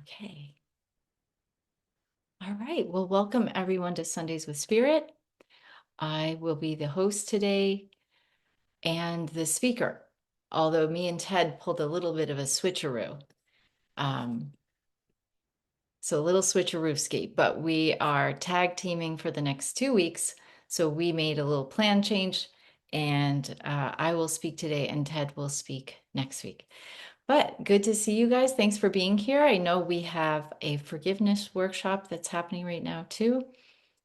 Okay. All right. Well, welcome everyone to Sundays with Spirit. I will be the host today and the speaker, although me and Ted pulled a little bit of a switcheroo. So a little switcheroo ski, but we are tag teaming for the next 2 weeks. So we made a little plan change, and I will speak today and Ted will speak next week. But good to see you guys. Thanks for being here. I know we have a forgiveness workshop that's happening right now too.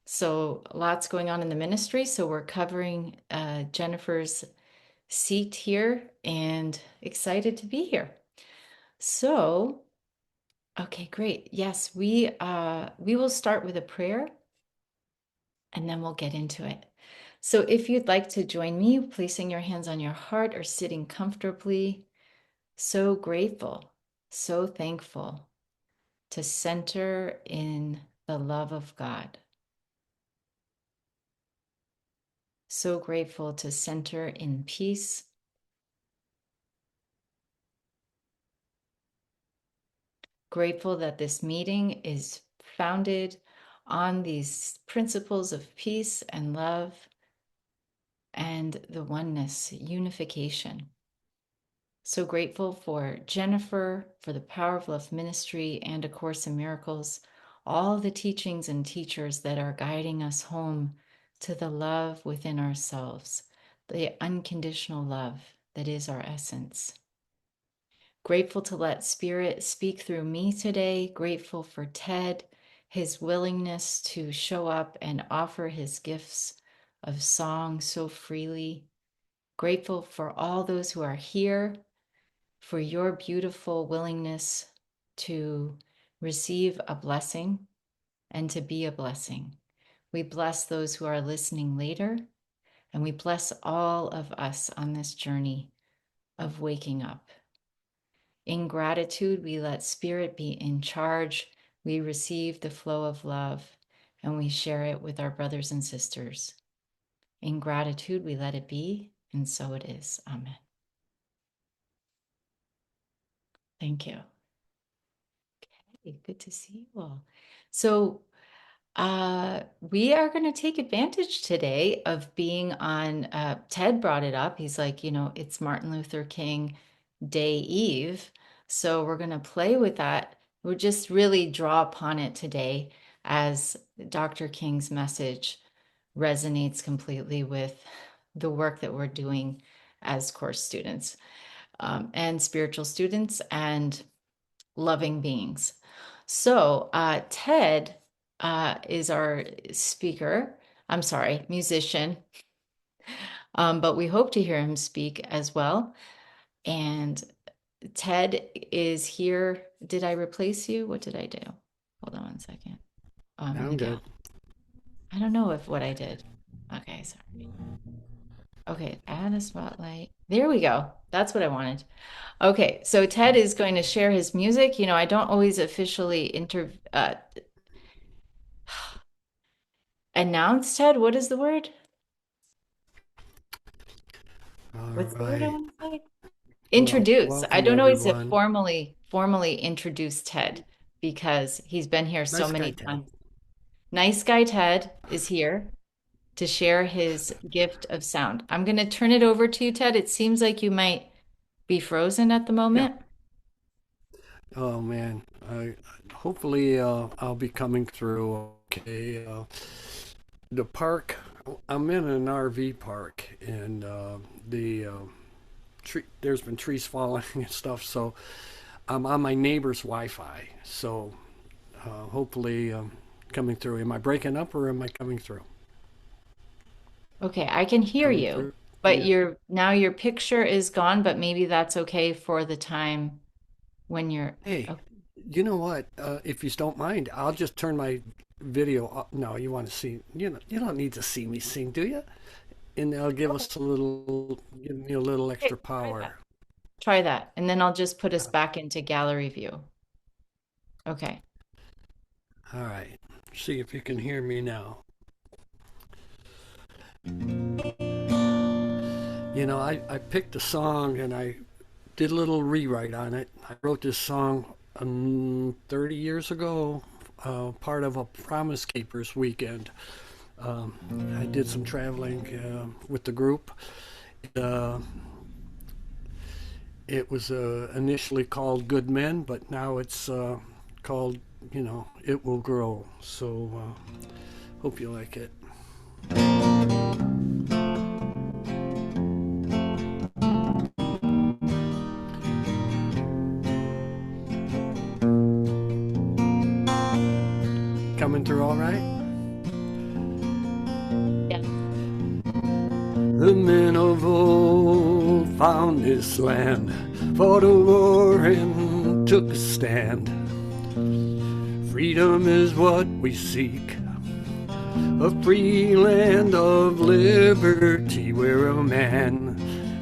So lots going on in the ministry. So we're covering Jennifer's seat here and excited to be here. So, okay, great. Yes, we will start with a prayer and then we'll get into it. So if you'd like to join me, placing your hands on your heart or sitting comfortably, so grateful, so thankful to center in the love of God. So grateful to center in peace. Grateful that this meeting is founded on these principles of peace and love and the oneness, unification. So grateful for Jennifer, for the Power of Love Ministry and A Course in Miracles, all the teachings and teachers that are guiding us home to the love within ourselves, the unconditional love that is our essence. Grateful to let Spirit speak through me today. Grateful for Ted, his willingness to show up and offer his gifts of song so freely. Grateful for all those who are here, for your beautiful willingness to receive a blessing and to be a blessing. We bless those who are listening later, and we bless all of us on this journey of waking up. In gratitude, we let Spirit be in charge. We receive the flow of love and we share it with our brothers and sisters. In gratitude, we let it be, and so it is. Amen. Thank you. Okay, good to see you all. So, we are going to take advantage today of being on. Ted brought it up. He's like, it's Martin Luther King Day Eve. So we're going to play with that. We'll just really draw upon it today as Dr. King's message resonates completely with the work that we're doing as course students and spiritual students and loving beings. So Ted is our speaker. I'm sorry, musician. But we hope to hear him speak as well. And Ted is here. Did I replace you? What did I do? Hold on one second. Oh, I'm in the I'm good. gal. I don't know if what I did. Okay, sorry. Okay, add a spotlight. There we go. That's what I wanted. Okay, so Ted is going to share his music. I don't always officially announce Ted. What is the word? All What's the word I right. want to say? Well, Introduce. I welcome don't always everyone. formally introduce Ted because he's been here so Nice guy, many Ted. times. Nice guy Ted is here to share his gift of sound. I'm going to turn it over to you, Ted. It seems like you might be frozen at the Yeah. moment. Oh man. I hopefully I'll be coming through. Okay. The park. I'm in an RV park, and the tree. There's been trees falling and stuff, so I'm on my neighbor's Wi-Fi. So hopefully coming through. Am I breaking up or am I coming through? Okay, I can hear Coming you, through. but Yeah. your picture is gone, but maybe that's okay for the time when you're Hey, oh, you know what? If you don't mind, I'll just turn my video off. No, you want to see? You don't need to see me sing, do you? And they'll give us give me a little okay, extra try that. power. Try that. And then I'll just put us back into gallery view. Okay. All right. See if you can hear me now. I picked a song and I did a little rewrite on it. I wrote this song 30 years ago, part of a Promise Keepers weekend. Um, I did some traveling with the group. Uh, it was initially called Good Men, but now it's called, It Will Grow. So hope you like it. Coming through all right? Yeah. The men of old found this land, fought a war and took a stand. Freedom is what we seek, a free land of liberty where a man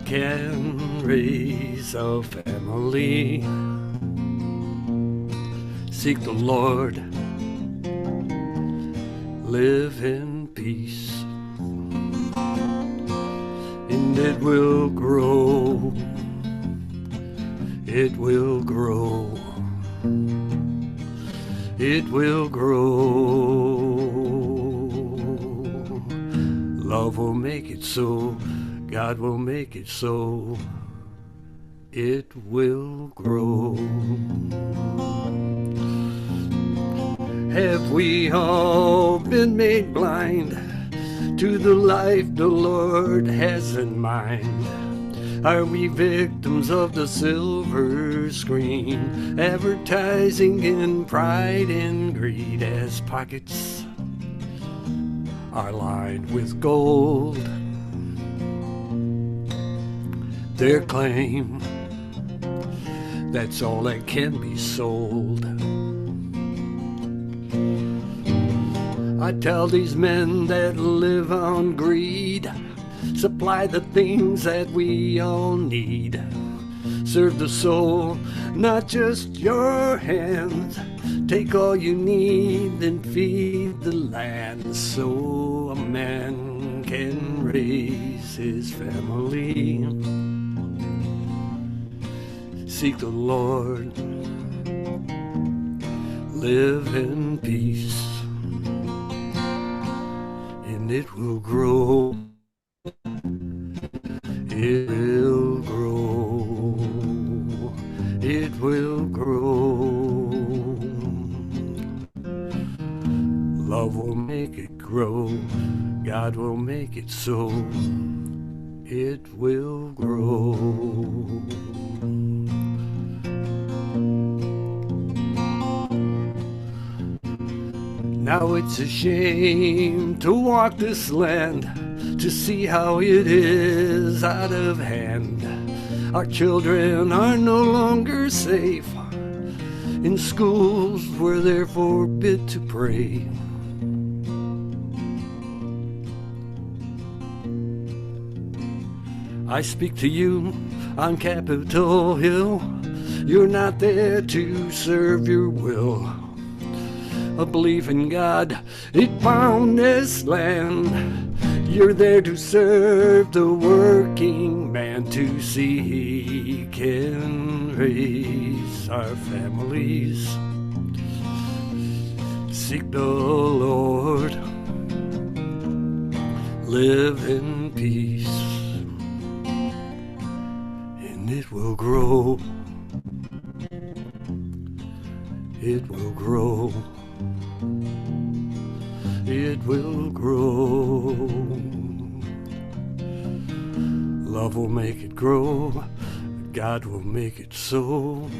can raise a family. Seek the Lord, live in peace, and it will grow, it will grow, it will grow. Love will make it so, God will make it so, it will grow. Have we all been made blind to the life the Lord has in mind? Are we victims of the silver screen, advertising in pride and greed as pockets are lined with gold? Their claim, that's all that can be sold. I tell these men that live on greed, supply the things that we all need. Serve the soul, not just your hands. Take all you need and feed the land, so a man can raise his family. Seek the Lord, live in peace, and it will grow, it will grow, it will grow. Love will make it grow, God will make it so, it will grow. Now it's a shame to walk this land, to see how it is out of hand. Our children are no longer safe in schools where they're forbid to pray. I speak to you on Capitol Hill. You're not there to serve your will. A belief in God, it found this land. You're there to serve the working man, to see he can raise our families. Seek the Lord, live in peace, and it will grow, it will grow, it will grow. Love will make it grow, God will make it so,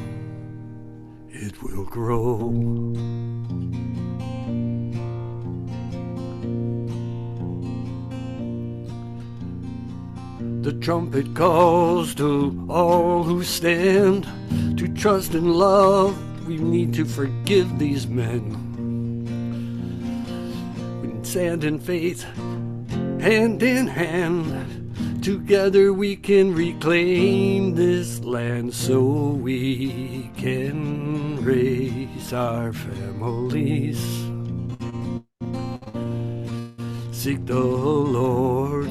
it will grow. The trumpet calls to all who stand, to trust and love. We need to forgive these men. We stand in faith, hand in hand. Together we can reclaim this land, so we can raise our families. Seek the Lord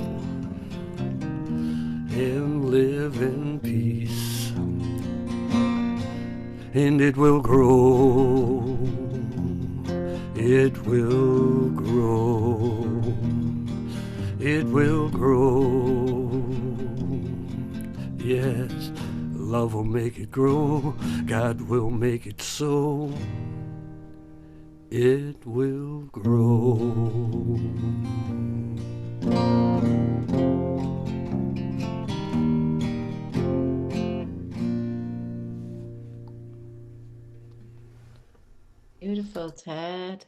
and live in peace, and it will grow. It will grow. It will grow. Yes, love will make it grow. God will make it so. It will grow. Beautiful, Ted.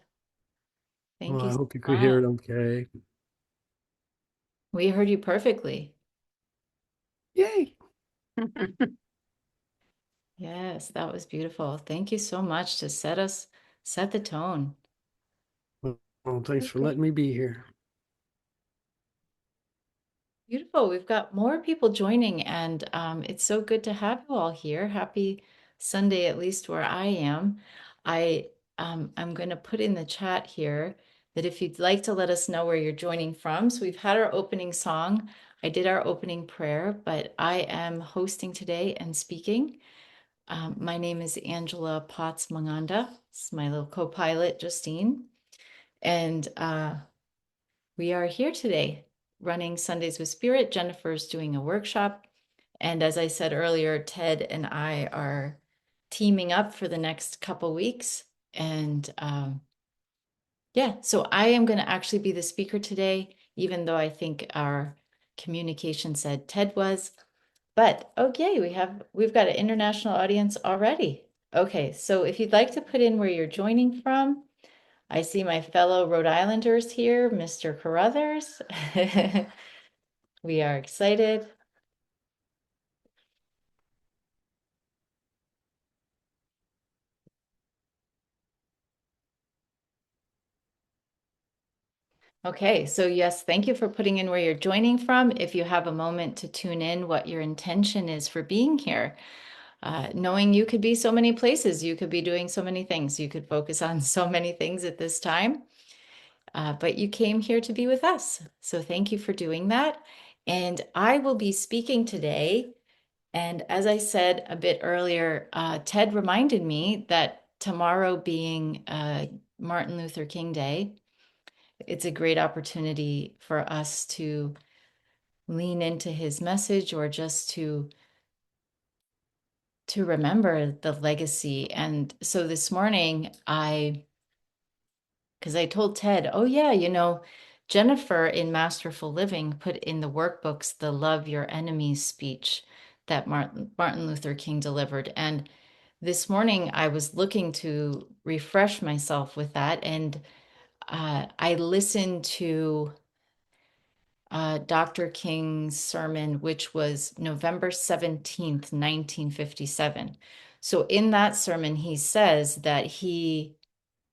Thank Well, you I so hope you could hear much. it okay. We heard you perfectly. Yay! Yes, that was beautiful. Thank you so much to set the tone. Well, thanks for Okay. letting me be here. Beautiful. We've got more people joining, and it's so good to have you all here. Happy Sunday, at least where I am. I I'm going to put in the chat here that if you'd like to let us know where you're joining from. So we've had our opening song. I did our opening prayer, but I am hosting today and speaking. My name is Angela Potts-Mang'andah. It's my little co-pilot, Justine, and we are here today running Sundays with Spirit. Jennifer's doing a workshop. And as I said earlier, Ted and I are teaming up for the next couple weeks. And yeah, so I am going to actually be the speaker today, even though I think our communication said Ted was. But okay, we've got an international audience already. Okay, so if you'd like to put in where you're joining from, I see my fellow Rhode Islanders here, Mr. Carruthers. We are excited. Okay, so yes, thank you for putting in where you're joining from. If you have a moment to tune in, what your intention is for being here, knowing you could be so many places, you could be doing so many things, you could focus on so many things at this time, but you came here to be with us. So thank you for doing that. And I will be speaking today. And as I said a bit earlier, Ted reminded me that tomorrow being Martin Luther King Day, it's a great opportunity for us to lean into his message or just to remember the legacy. And so this morning because I told Ted, oh yeah, Jennifer in Masterful Living put in the workbooks the Love Your Enemies speech that Martin Luther King delivered. And this morning I was looking to refresh myself with that, and I listened to Dr. King's sermon, which was November 17th, 1957. So in that sermon, he says that he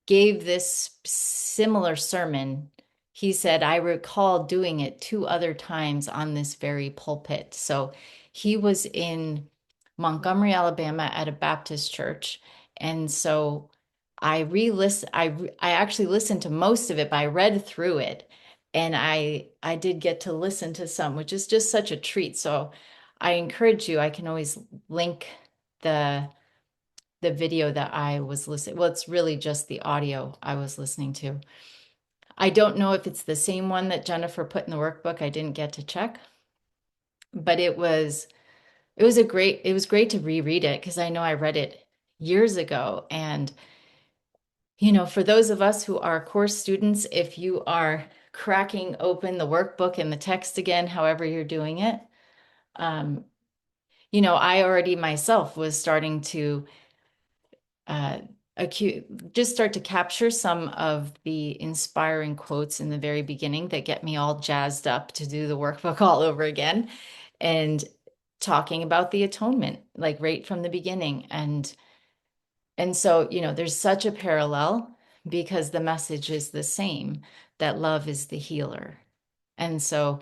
gave this similar sermon. He said, I recall doing it two other times on this very pulpit. So he was in Montgomery, Alabama at a Baptist church. And so I re-listen I actually listened to most of it, but I read through it. And I did get to listen to some, which is just such a treat. So I encourage you, I can always link the video that I was listening. Well, it's really just the audio I was listening to. I don't know if it's the same one that Jennifer put in the workbook. I didn't get to check, but it was great to reread it because I know I read it years ago. And for those of us who are course students, if you are cracking open the workbook and the text again, however you're doing it, um, I already myself was starting to uh, just start to capture some of the inspiring quotes in the very beginning that get me all jazzed up to do the workbook all over again, and talking about the atonement, like right from the beginning. And so, there's such a parallel because the message is the same, that love is the healer. And so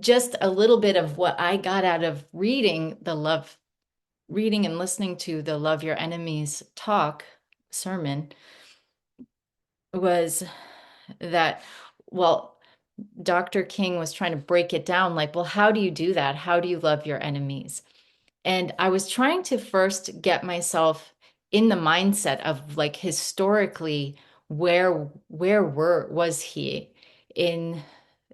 just a little bit of what I got out of reading and listening to the Love Your Enemies talk sermon was that, well, Dr. King was trying to break it down like, well, how do you do that? How do you love your enemies? And I was trying to first get myself in the mindset of like historically where was he in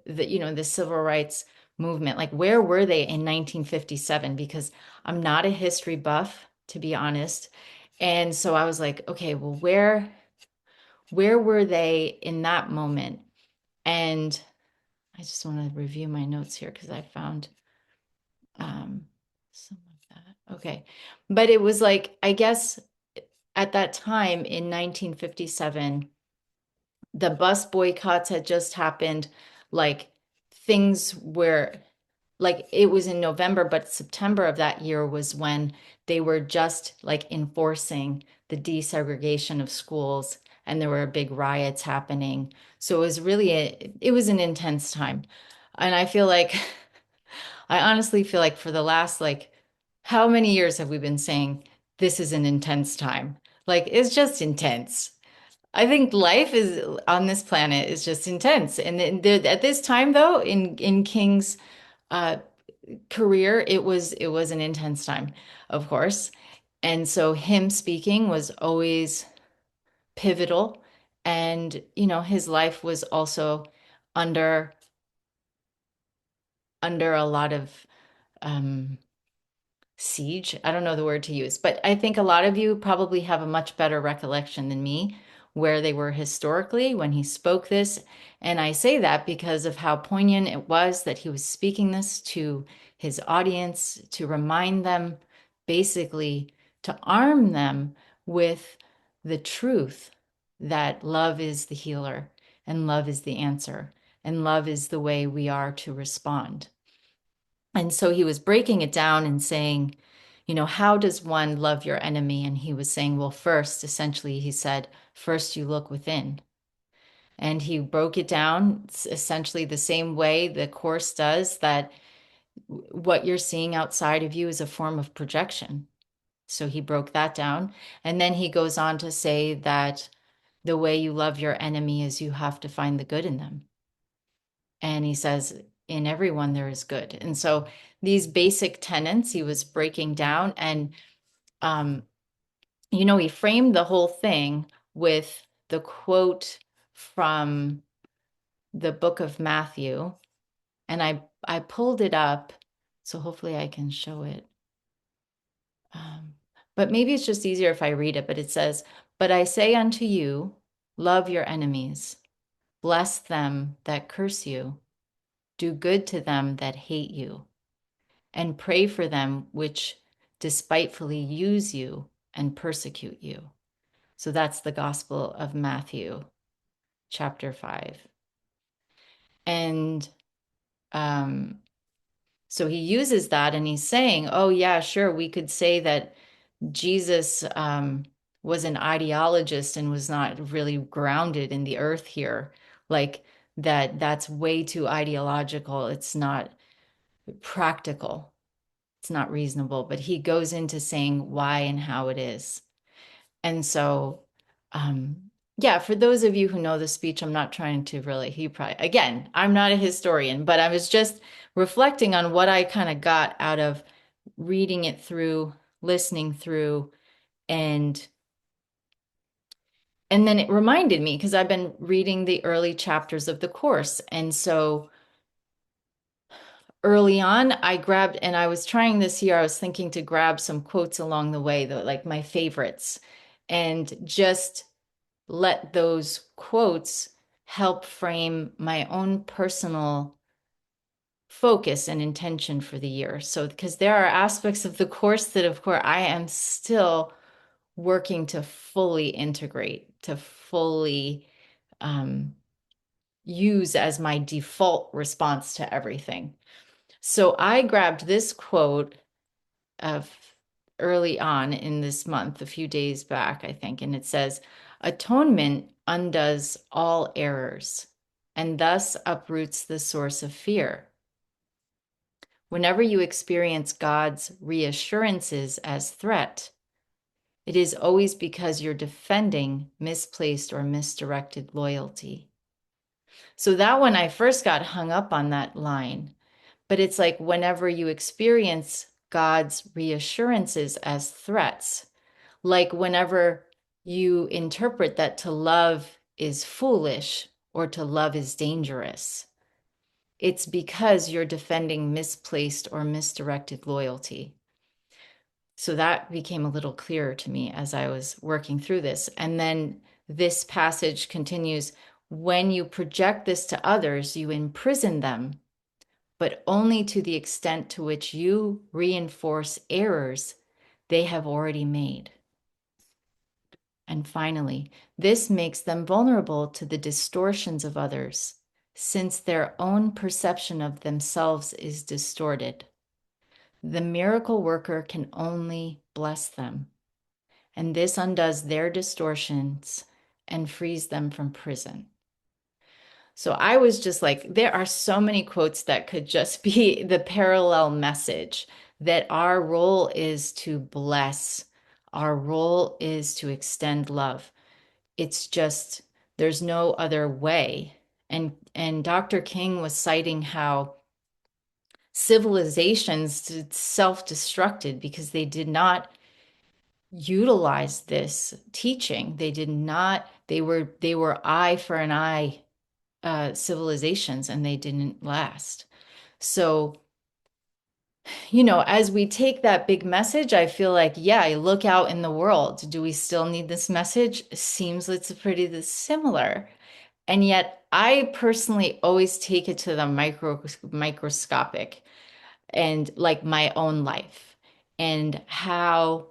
the civil rights movement? Like where were they in 1957? Because I'm not a history buff, to be honest. And so I was like, okay, well, where were they in that moment? And I just want to review my notes here because I found um, some of that. Okay. But it was like, I guess at that time in 1957, the bus boycotts had just happened. Like things were like it was in November, but September of that year was when they were just like enforcing the desegregation of schools and there were big riots happening. So it was really it was an intense time. And I feel like I honestly feel like for the last like how many years have we been saying this is an intense time? Like it's just intense. I think life is on this planet is just intense. And at this time though, in King's uh career, it was an intense time, of course. And so him speaking was always pivotal. And, his life was also under under a lot of um siege. I don't know the word to use, but I think a lot of you probably have a much better recollection than me where they were historically when he spoke this. And I say that because of how poignant it was that he was speaking this to his audience to remind them, basically, to arm them with the truth that love is the healer and love is the answer and love is the way we are to respond. And so he was breaking it down and saying, how does one love your enemy? And he was saying, well, first, essentially, he said, first you look within. And he broke it down essentially the same way the Course does, that what you're seeing outside of you is a form of projection. So he broke that down. And then he goes on to say that the way you love your enemy is you have to find the good in them. And he says, in everyone there is good. And so these basic tenets he was breaking down. And, um, he framed the whole thing with the quote from the book of Matthew. And I pulled it up. So hopefully I can show it. But maybe it's just easier if I read it. But it says, but I say unto you, love your enemies, bless them that curse you, do good to them that hate you, and pray for them which despitefully use you and persecute you. So that's the Gospel of Matthew, chapter 5. And so he uses that and he's saying, oh, yeah, sure, we could say that Jesus was an ideologist and was not really grounded in the earth here. Like that's way too ideological. It's not practical. It's not reasonable, but he goes into saying why and how it is. And so, um, yeah, for those of you who know the speech, I'm not trying to really, again, I'm not a historian, but I was just reflecting on what I kind of got out of reading it through, listening through, and and then it reminded me because I've been reading the early chapters of the course. And so early on, I grabbed, and I was trying this year, I was thinking to grab some quotes along the way, like my favorites, and just let those quotes help frame my own personal focus and intention for the year. So, because there are aspects of the course that, of course, I am still working to fully integrate, to fully use as my default response to everything. So I grabbed this quote of early on in this month, a few days back, I think, and it says, atonement undoes all errors and thus uproots the source of fear. Whenever you experience God's reassurances as threat, it is always because you're defending misplaced or misdirected loyalty. So that one, I first got hung up on that line. But it's like whenever you experience God's reassurances as threats, Like whenever you interpret that to love is foolish or to love is dangerous, it's because you're defending misplaced or misdirected loyalty. So that became a little clearer to me as I was working through this. And then this passage continues, when you project this to others, you imprison them, but only to the extent to which you reinforce errors they have already made. And finally, this makes them vulnerable to the distortions of others, since their own perception of themselves is distorted. The miracle worker can only bless them, and this undoes their distortions and frees them from prison. So I was just like, there are so many quotes that could just be the parallel message that our role is to bless, our role is to extend love. It's just, there's no other way. And Dr. King was citing how civilizations self-destructed because they did not utilize this teaching. They did not, they were eye for an eye civilizations, and they didn't last. So, as we take that big message, I feel like, yeah, I look out in the world. Do we still need this message? Seems it's pretty similar. And yet I personally always take it to the microscopic and like my own life and how,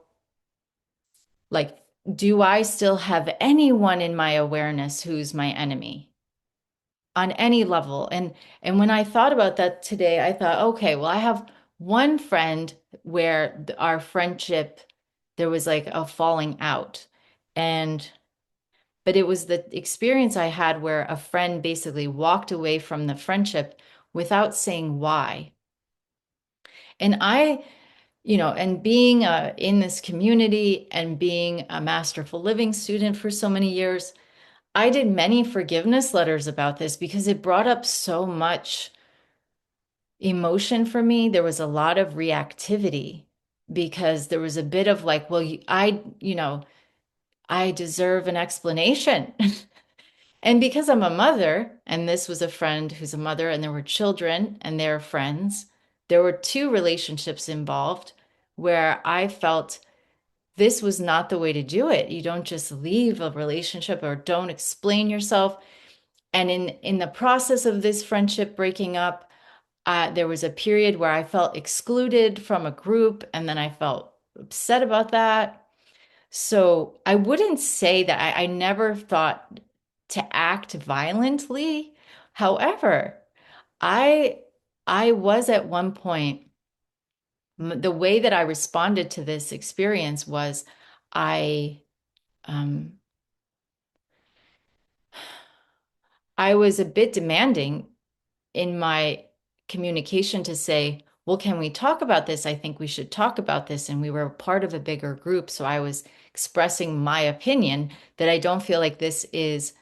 like, do I still have anyone in my awareness who's my enemy on any level? And when I thought about that today, I thought, okay, well, I have one friend where our friendship, there was like a falling out. And but it was the experience I had where a friend basically walked away from the friendship without saying why. And and being in this community and being a masterful living student for so many years, I did many forgiveness letters about this because it brought up so much emotion for me. There was a lot of reactivity because there was a bit of like, well, I deserve an explanation. And because I'm a mother, and this was a friend who's a mother, and there were children and their friends, there were two relationships involved where I felt this was not the way to do it. You don't just leave a relationship or don't explain yourself. And in the process of this friendship breaking up, there was a period where I felt excluded from a group, and then I felt upset about that. So I wouldn't say that I never thought to act violently. However, I I was at one point, the way that I responded to this experience was I um I was a bit demanding in my communication to say, well, can we talk about this? I think we should talk about this. And we were part of a bigger group. So I was expressing my opinion that I don't feel like this is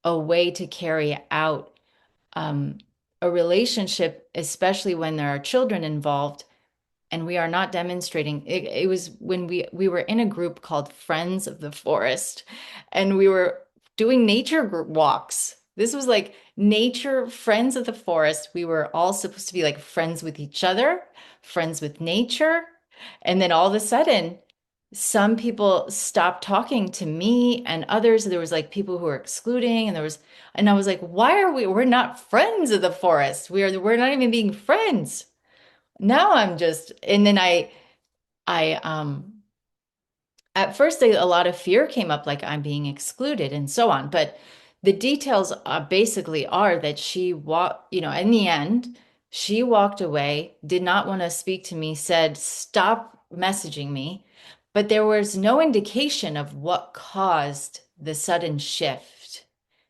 a way to carry out a relationship, especially when there are children involved and we are not demonstrating. It was when we were in a group called Friends of the Forest, and we were doing nature walks. This was like nature, Friends of the Forest. We were all supposed to be like friends with each other, friends with nature. And then all of a sudden, some people stopped talking to me and others. There was like people who were excluding, and I was like, why are we're not friends of the forest. We're not even being friends. Now I'm just, and then I at first a lot of fear came up, like I'm being excluded and so on. But the details basically are that she walked, in the end, she walked away, did not want to speak to me, said, stop messaging me. But there was no indication of what caused the sudden shift.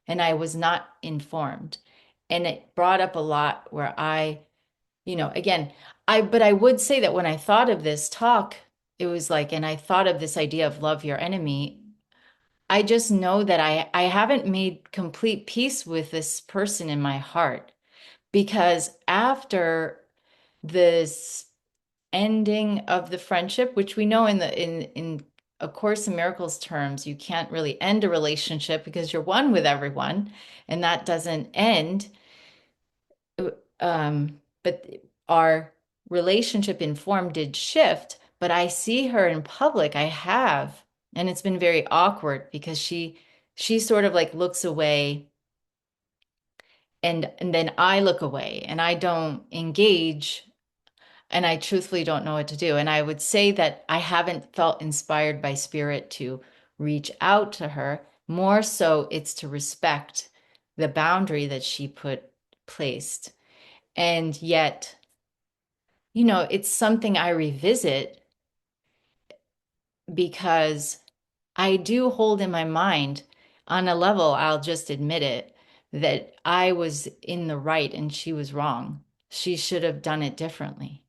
And I was not informed. And it brought up a lot where again, but I would say that when I thought of this talk, it was like, and I thought of this idea of love your enemy. I just know that I haven't made complete peace with this person in my heart because after this ending of the friendship, which we know in A Course in Miracles terms, you can't really end a relationship because you're one with everyone, and that doesn't end. But our relationship in form did shift, but I see her in public. I have, and it's been very awkward because she sort of like looks away and then I look away and I don't engage and I truthfully don't know what to do. And I would say that I haven't felt inspired by spirit to reach out to her. More so, it's to respect the boundary that she placed. And yet, it's something I revisit because I do hold in my mind, on a level, I'll just admit it, that I was in the right and she was wrong. She should have done it differently.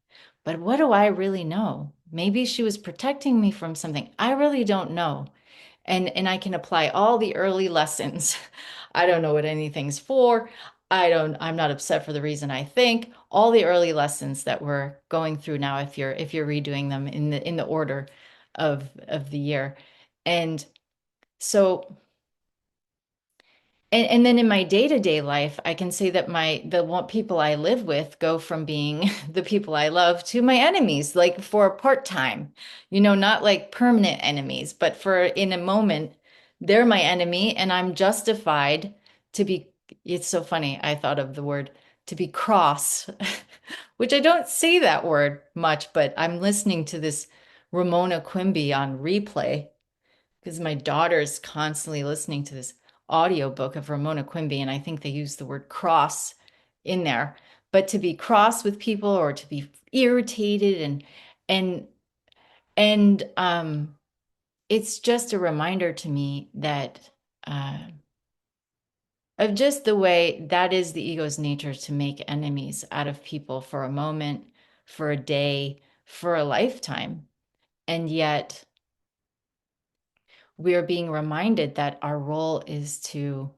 But what do I really know? Maybe she was protecting me from something. I really don't know. And I can apply all the early lessons. I don't know what anything's for. I'm not upset for the reason I think. All the early lessons that we're going through now, if you're redoing them in the order of the year. And so and then in my day-to-day life, I can say that people I live with go from being the people I love to my enemies, like for a part-time, not like permanent enemies, but for in a moment, they're my enemy and I'm justified to be, it's so funny, I thought of the word to be cross, which I don't say that word much, but I'm listening to this Ramona Quimby on replay because my daughter's constantly listening to this audiobook of Ramona Quimby, and I think they use the word cross in there. But to be cross with people or to be irritated and and it's just a reminder to me that uh, of just the way that is the ego's nature to make enemies out of people for a moment, for a day, for a lifetime. And yet we are being reminded that our role is to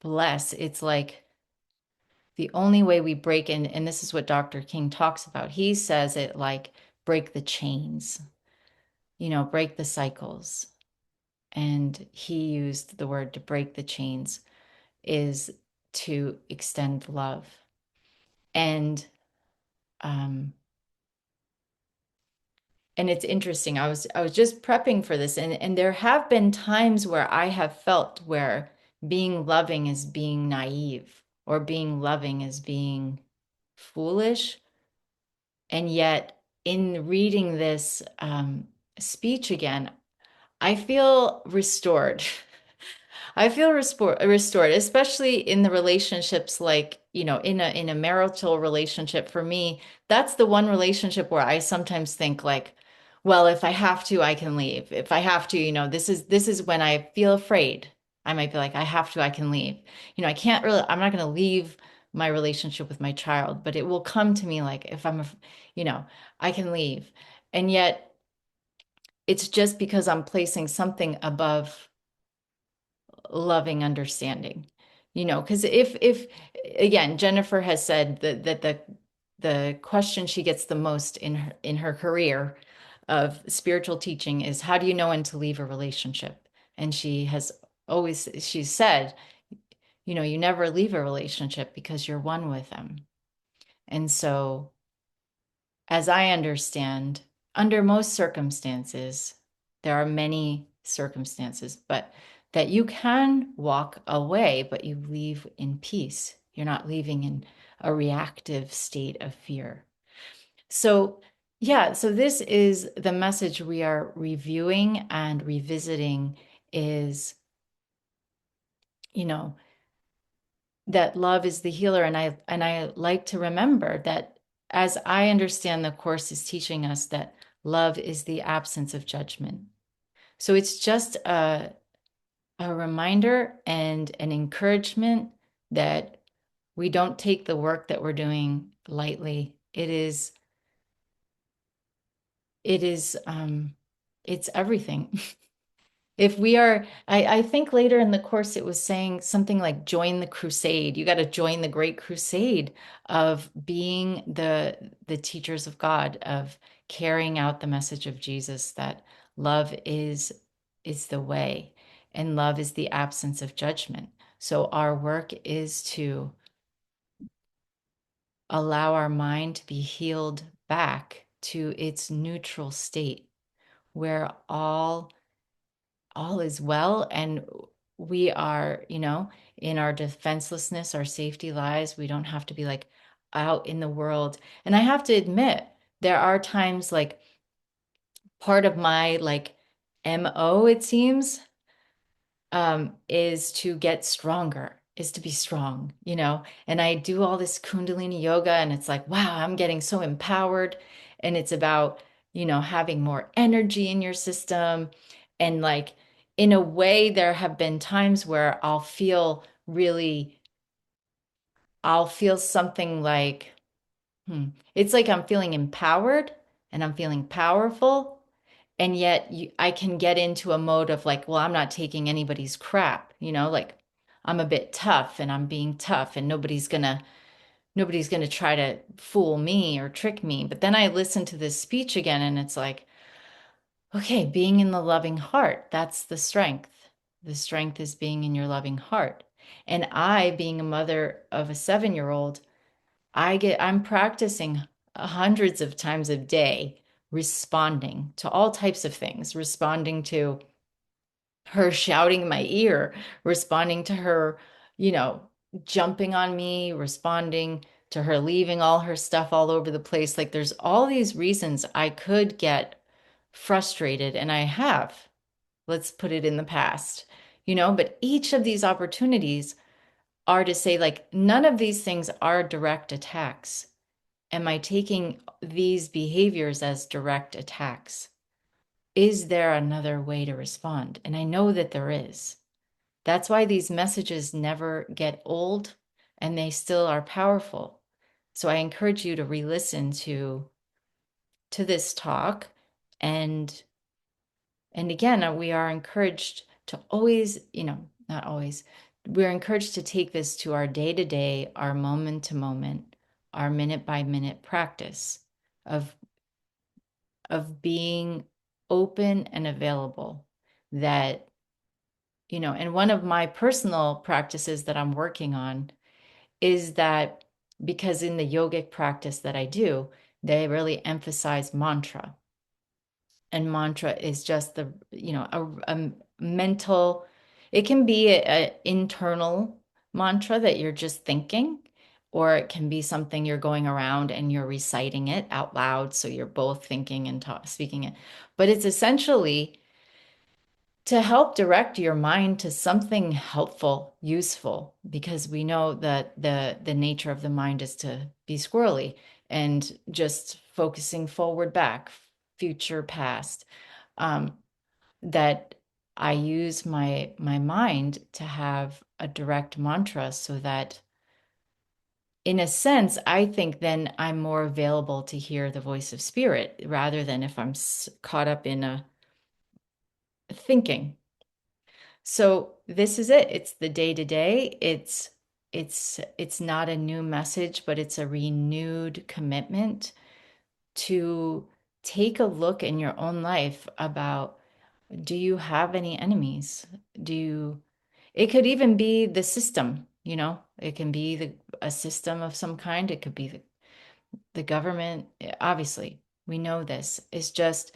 bless. It's like the only way we break in, and this is what Dr. King talks about. He says it like break the chains, break the cycles. And he used the word to break the chains is to extend love. And um and it's interesting. I was just prepping for this and there have been times where I have felt where being loving is being naive or being loving is being foolish. And yet in reading this speech again, I feel restored. I feel restored, especially in the relationships like, in a marital relationship for me, that's the one relationship where I sometimes think like, well, if I have to, I can leave. If I have to, this is when I feel afraid. I might be like, I have to, I can leave. I'm not going to leave my relationship with my child, but it will come to me like if you know, I can leave. And yet it's just because I'm placing something above loving understanding, because if again, Jennifer has said that the question she gets the most in her career of spiritual teaching is how do you know when to leave a relationship? And she's said, you never leave a relationship because you're one with them. And so as I understand, under most circumstances, there are many circumstances, but that you can walk away, but you leave in peace. You're not leaving in a reactive state of fear. So, yeah, so this is the message we are reviewing and revisiting is, you know, that love is the healer. And I like to remember that as I understand the Course is teaching us that love is the absence of judgment. So it's just a reminder and an encouragement that we don't take the work that we're doing lightly. It's everything. If we are, I think later in the course it was saying something like join the crusade. You got to join the great crusade of being the teachers of God, of carrying out the message of Jesus that love is the way, and love is the absence of judgment. So our work is to allow our mind to be healed back to its neutral state where all is well, and we are, in our defenselessness, our safety lies. We don't have to be like out in the world. And I have to admit, there are times like part of my like MO, it seems, is to get stronger, is to be strong, and I do all this Kundalini yoga, and it's like, wow, I'm getting so empowered. And it's about, having more energy in your system. And like, in a way, there have been times where I'll feel something like, it's like I'm feeling empowered and I'm feeling powerful. And yet I can get into a mode of like, well, I'm not taking anybody's crap, like I'm a bit tough and I'm being tough, and nobody's gonna try to fool me or trick me. But then I listen to this speech again and it's like, okay, being in the loving heart, that's the strength. The strength is being in your loving heart. And I, being a mother of a 7-year-old, I'm practicing hundreds of times a day, responding to all types of things, responding to her shouting in my ear, responding to her, you know, jumping on me, responding to her leaving all her stuff all over the place. Like there's all these reasons I could get frustrated, and I have. Let's put it in the past, but each of these opportunities are to say, like, none of these things are direct attacks. Am I taking these behaviors as direct attacks? Is there another way to respond? And I know that there is. That's why these messages never get old and they still are powerful. So I encourage you to re-listen to this talk, and again, we are encouraged to always, not always, we're encouraged to take this to our day to day, our moment to moment, our minute by minute practice of being open and available. That, and one of my personal practices that I'm working on is that, because in the yogic practice that I do, they really emphasize mantra. And mantra is just the, a mental, it can be a internal mantra that you're just thinking, or it can be something you're going around and you're reciting it out loud. So you're both thinking and speaking it. But it's essentially to help direct your mind to something helpful, useful, because we know that the nature of the mind is to be squirrely and just focusing forward, back, future, past. Um, that I use my mind to have a direct mantra, so that in a sense, I think then I'm more available to hear the voice of spirit, rather than if I'm caught up in a thinking. So this is it. It's the day to day. It's not a new message, but it's a renewed commitment to take a look in your own life about, do you have any enemies? It could even be the system, it can be a system of some kind. It could be the government. Obviously, we know this. It's just,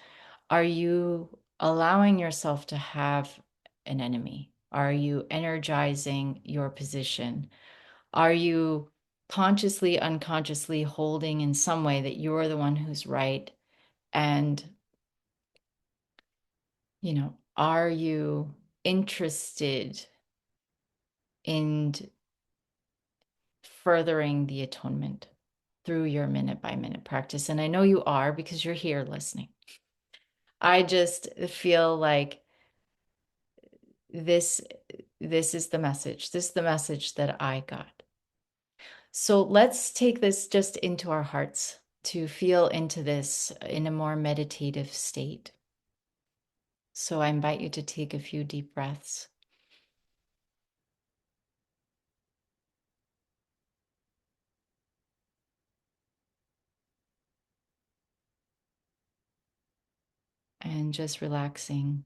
are you allowing yourself to have an enemy? Are you energizing your position? Are you consciously, unconsciously holding in some way that you're the one who's right? And, are you interested in furthering the atonement through your minute by minute practice? And I know you are, because you're here listening. I just feel like this this is the message. This is the message that I got. So let's take this just into our hearts, to feel into this in a more meditative state. So I invite you to take a few deep breaths. and just relaxing.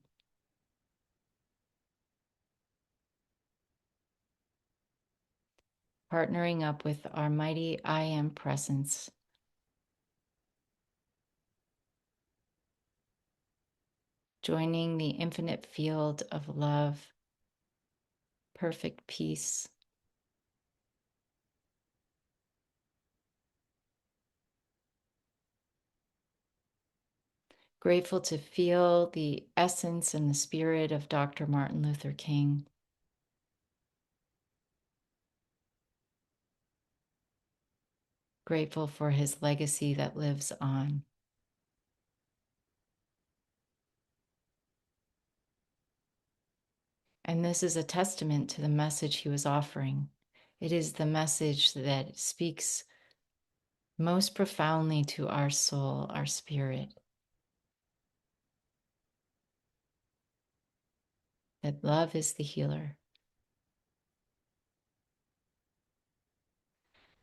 Partnering up with our mighty I Am presence. Joining the infinite field of love, perfect peace. Grateful to feel the essence and the spirit of Dr. Martin Luther King. Grateful for his legacy that lives on. And this is a testament to the message he was offering. It is the message that speaks most profoundly to our soul, our spirit. That love is the healer.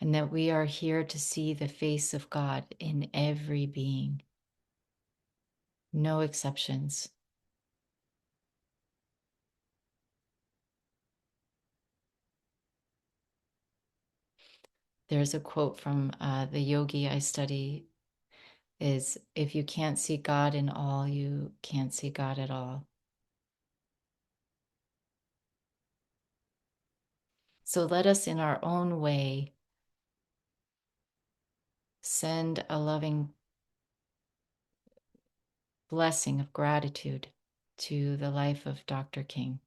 And that we are here to see the face of God in every being. No exceptions. There's a quote from the yogi I study is, if you can't see God in all, you can't see God at all. So let us in our own way send a loving blessing of gratitude to the life of Dr. King.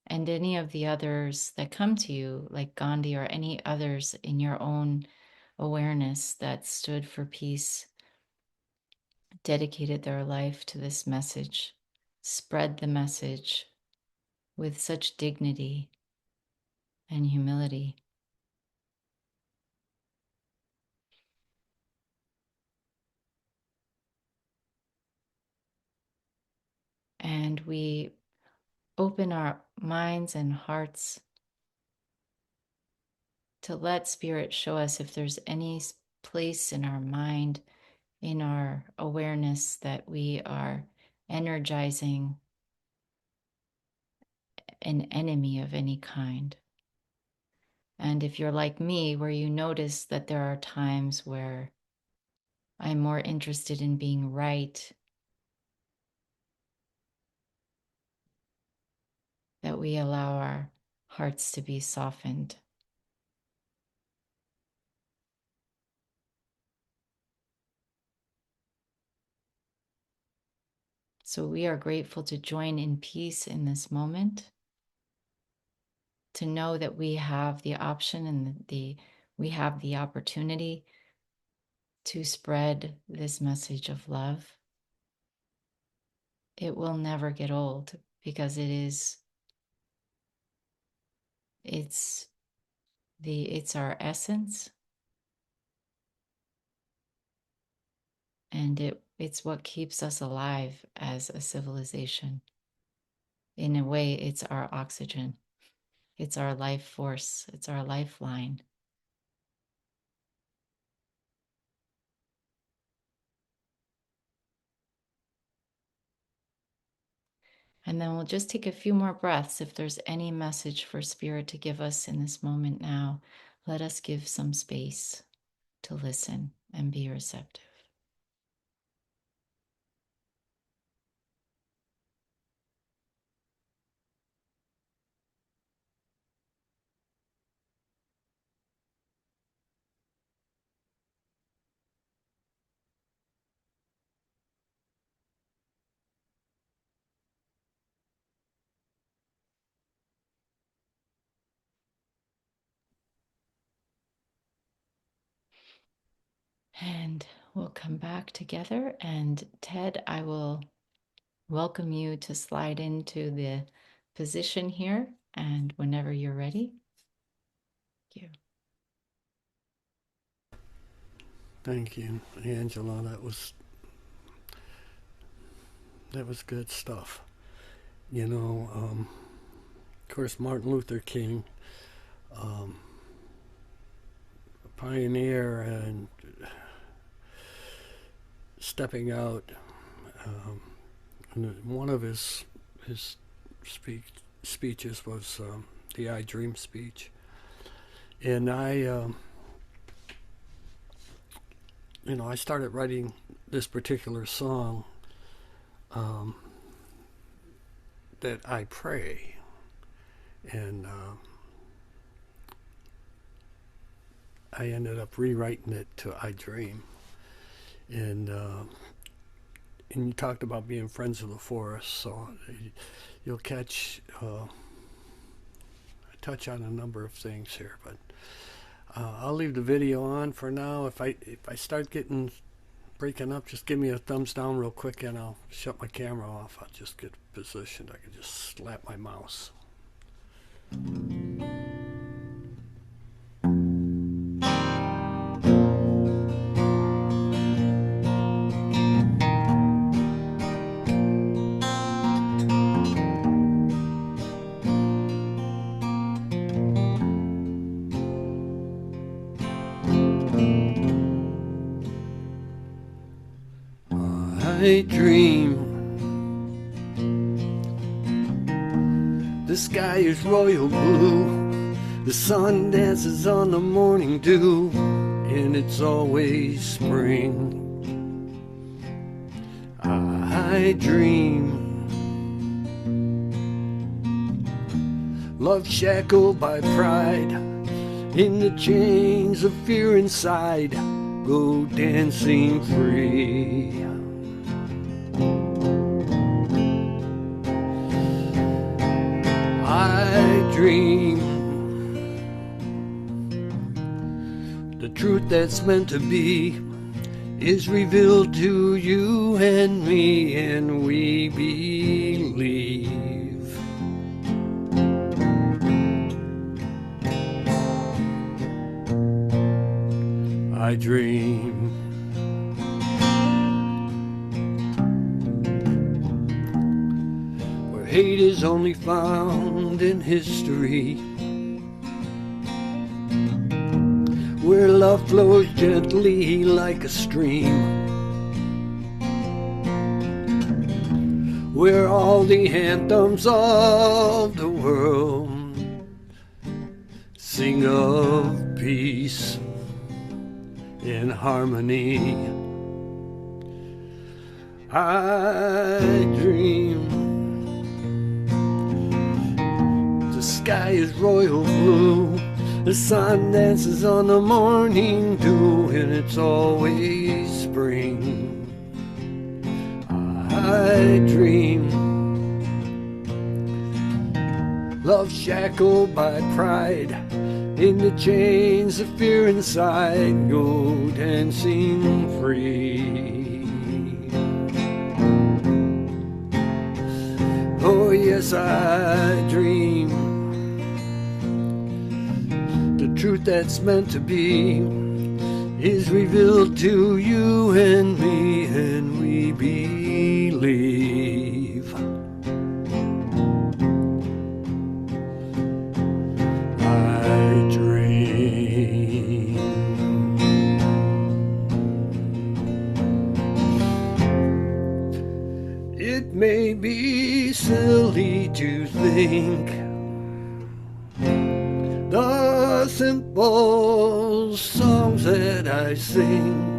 And any of the others that come to you, like Gandhi or any others in your own awareness that stood for peace, dedicated their life to this message, spread the message with such dignity and humility. And we open our minds and hearts to let Spirit show us if there's any place in our mind, in our awareness, that we are energizing an enemy of any kind. And if you're like me, where you notice that there are times where I'm more interested in being right, that we allow our hearts to be softened. So we are grateful to join in peace in this moment, to know that we have the option and we have the opportunity to spread this message of love. It will never get old because it's our essence, and it's what keeps us alive as a civilization. In a way, it's our oxygen. It's our life force. It's our lifeline. And then we'll just take a few more breaths. If there's any message for Spirit to give us in this moment now, let us give some space to listen and be receptive. And we'll come back together. And Ted, I will welcome you to slide into the position here. And whenever you're ready, thank you. Thank you, Angela. That was good stuff. Of course, Martin Luther King, a pioneer and stepping out. And one of his speeches was the I Dream speech, and I started writing this particular song that I pray, and I ended up rewriting it to I Dream, and you talked about being friends of the forest, so you'll catch I touch on a number of things here, but I'll leave the video on for now. If I start getting breaking up, just give me a thumbs down real quick and I'll shut my camera off. I'll just get positioned. I can just slap my mouse. I dream the sky is royal blue, the sun dances on the morning dew, and it's always spring. I dream love shackled by pride, in the chains of fear inside, go dancing free. I dream the truth that's meant to be is revealed to you and me, and we believe. I dream where hate is only found in history, where love flows gently like a stream, where all the anthems of the world sing of peace and harmony. I dream the sky is royal blue, the sun dances on the morning dew, and it's always spring. I dream love shackled by pride, in the chains of fear inside, go dancing free. Oh yes, I dream the truth that's meant to be is revealed to you and me, and we believe. I dream. It may be silly to think the simple songs that I sing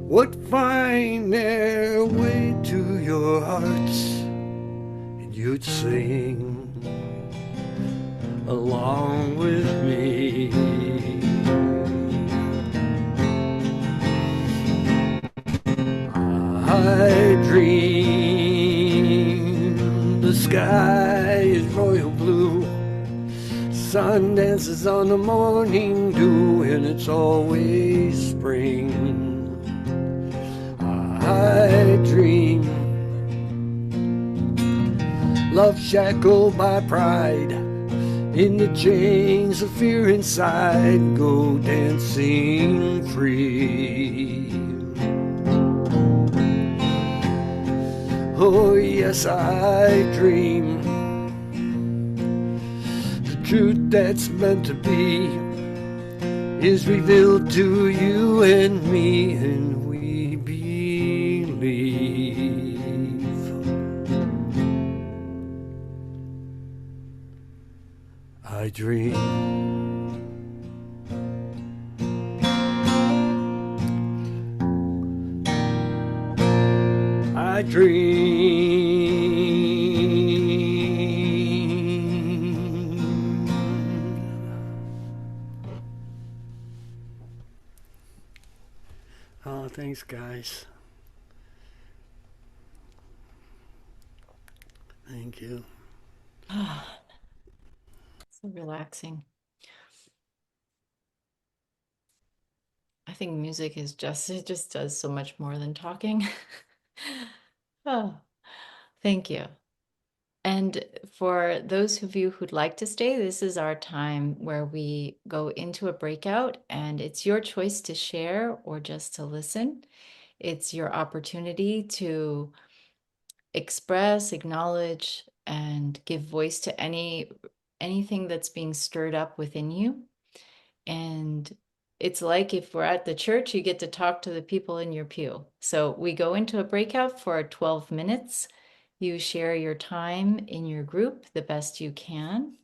would find their way to your hearts, and you'd sing along with me. I dream the sky is royal blue, sun dances on the morning dew, and it's always spring. I dream love shackled by pride, in the chains of fear inside, go dancing free. Oh yes, I dream the truth that's meant to be is revealed to you and me, and we believe. I dream. I dream. Oh, thanks, guys. Thank you. So relaxing. I think music is it just does so much more than talking. Oh, thank you. And for those of you who'd like to stay, this is our time where we go into a breakout, and it's your choice to share or just to listen. It's your opportunity to express, acknowledge, and give voice to anything that's being stirred up within you. And it's like if we're at the church, you get to talk to the people in your pew. So we go into a breakout for 12 minutes. You share your time in your group the best you can.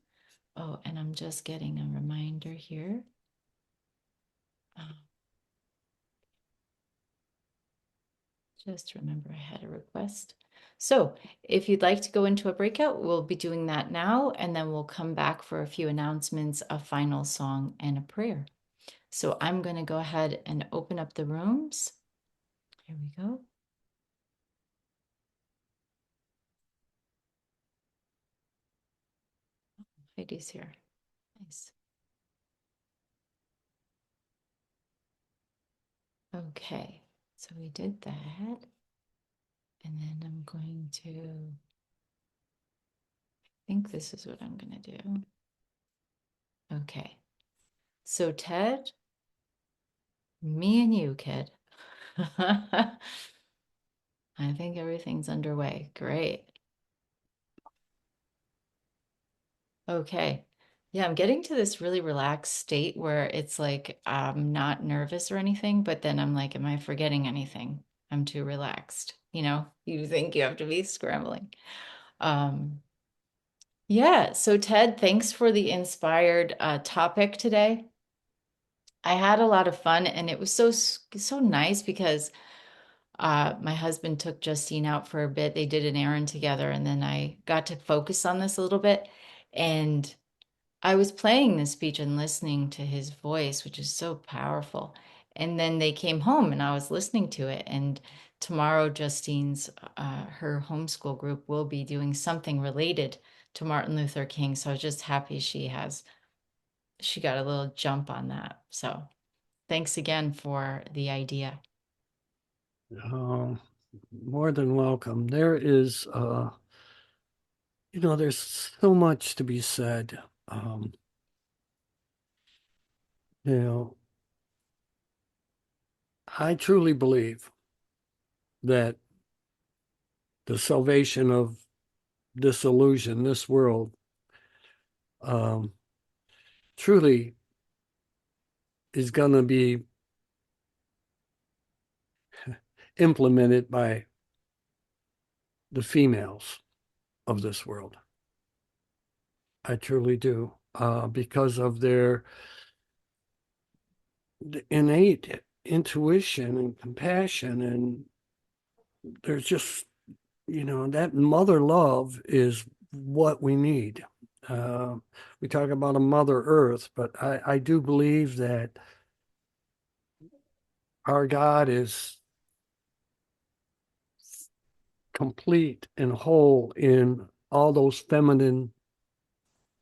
Oh, and I'm just getting a reminder here. Just remember I had a request. So if you'd like to go into a breakout, we'll be doing that now, and then we'll come back for a few announcements, a final song, and a prayer. So I'm going to go ahead and open up the rooms. Here we go. Heidi's here. Nice. Okay, so we did that. And then I'm going to, I think this is what I'm going to do. Okay, so Ted, me and you, kid. I think everything's underway. Great. Okay. Yeah, I'm getting to this really relaxed state where it's like I'm not nervous or anything, but then I'm like, am I forgetting anything? I'm too relaxed. You think you have to be scrambling. Um, yeah, so Ted, thanks for the inspired topic today. I had a lot of fun, and it was so nice because my husband took Justine out for a bit. They did an errand together, and then I got to focus on this a little bit. And I was playing this speech and listening to his voice, which is so powerful. And then they came home and I was listening to it. And tomorrow, Justine's, her homeschool group will be doing something related to Martin Luther King. So I was just happy she got a little jump on that. So thanks again for the idea. Oh, more than welcome. There's so much to be said. Um, you know, I truly believe that the salvation of this illusion, this world, um, truly is going to be implemented by the females of this world. I truly do, because of their innate intuition and compassion. And there's just, that mother love is what we need. Uh, we talk about a Mother Earth, but I do believe that our God is complete and whole in all those feminine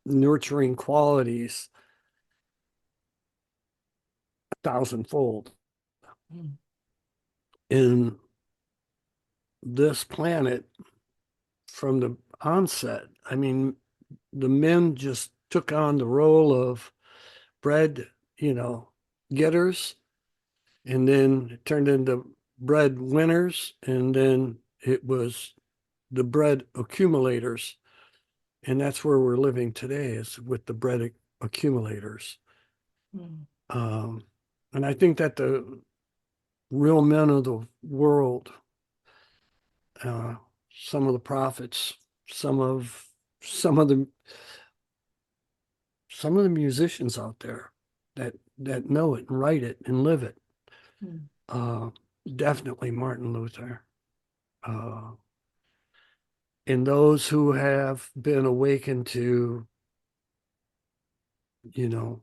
nurturing qualities a thousandfold. Mm. In this planet from the onset. I mean, the men just took on the role of bread, getters, and then it turned into bread winners, and then it was the bread accumulators. And that's where we're living today, is with the bread accumulators. Mm. Um, and I think that the real men of the world, uh, some of the prophets, some of some of the some of the musicians out there that know it and write it and live it. Mm. Uh, Definitely Martin Luther. Uh, and those who have been awakened to, you know,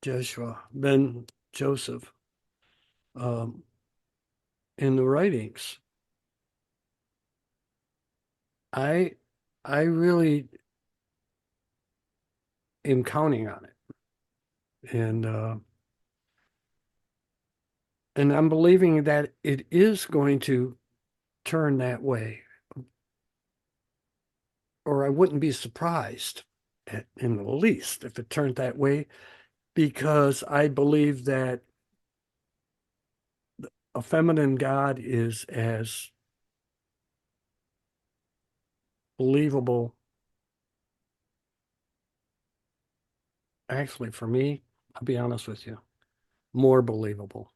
Joshua, Ben Joseph, um, in the writings. I I really am counting on it. And I'm believing that it is going to turn that way, or I wouldn't be surprised in the least if it turned that way, because I believe that a feminine God is as believable, actually, for me, I'll be honest with you, more believable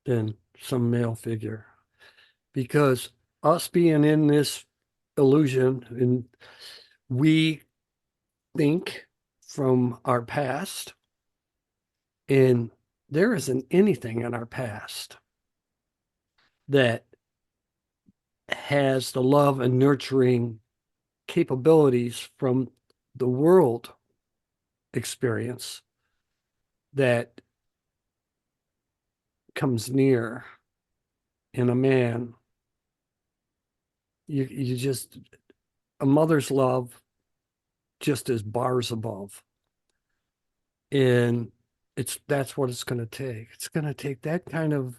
than some male figure. Because us being in this illusion, and we think from our past, and there isn't anything in our past that has the love and nurturing capabilities from the world experience that comes near in a man. You just, a mother's love just is bars above. And that's what it's going to take. It's going to take that kind of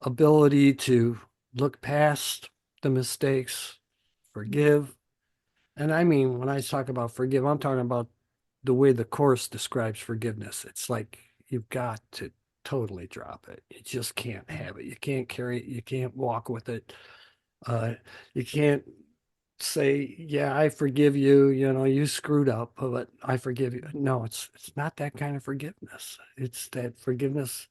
ability to look past the mistakes, forgive. And I mean, when I talk about forgive, I'm talking about the way the Course describes forgiveness. It's like you've got to totally drop it. You just can't have it. You can't carry it. You can't walk with it. Uh, you can't say, "Yeah, I forgive you. You know, you screwed up, but I forgive you." No, it's not that kind of forgiveness. It's that forgiveness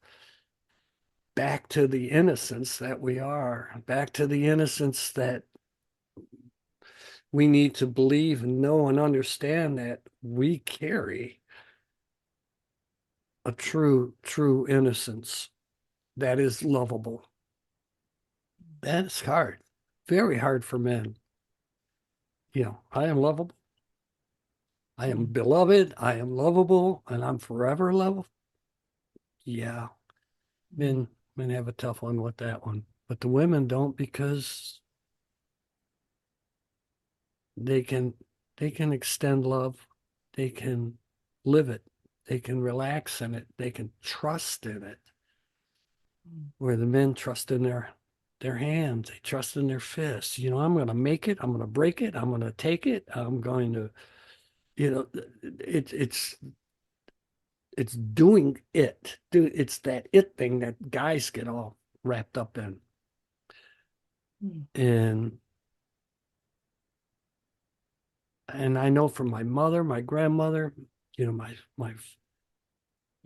back to the innocence that we are, back to the innocence that we need to believe and know and understand that we carry a true innocence that is lovable. That's hard, very hard for men. You know, I am lovable, I am Mm. beloved, I am lovable, and I'm forever lovable. Yeah, Mm. men have a tough one with that one, but the women don't, because they can they can extend love, they can live it, they can relax in it, they can trust in it. Mm. Where the men trust in their hands, they trust in their fists. You know, I'm going to make it, I'm going to break it, I'm going to take it, I'm going to, you know, it's doing it. It's that it thing that guys get all wrapped up in. Mm. And I know from my mother, my grandmother, you know,